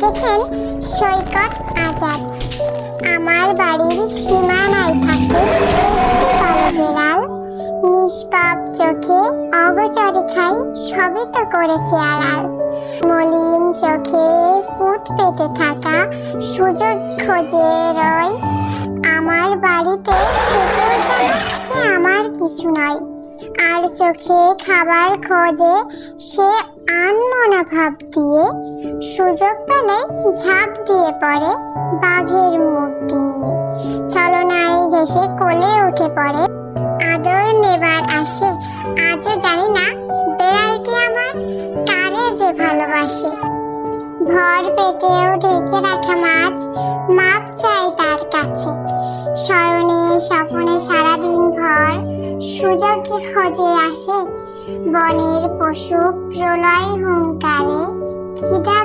লিখেছেন সৈকত আজাদ। আমার বাড়ির সীমানায় থাকে একটি কালো বিড়াল, নিষ্পাপ চোখে অগোচরে খাই সবই তো করেছে আড়াল। মলিন চোখে পুঁত পেতে থাকা সুযোগ খোঁজে রয়। আমার বাড়িতে থেকেও যেন সে আমার কিছু নয়, আর চোখে খাবার খোঁজে সে আনমনা ভাব দিয়ে। সুযোগ পেলে ঝাঁপ দিয়ে পড়ে বাঘের মূর্তি নিয়ে। ছলনায় ঘেসে কোলে উঠে পড়ে, আদর নেবার আসে। আজও জানি না বেড়ালটি আমার কারে যে ভালোবাসে। ভর পেটেও ঢেকে রাখা মাছ মাপ চাই তার কাছে। শয়নে স্বপ্নে সারাদিন ভর সুযোগে খোঁজে আসে। বনের পশু প্রলয় হুঙ্কারে খিদা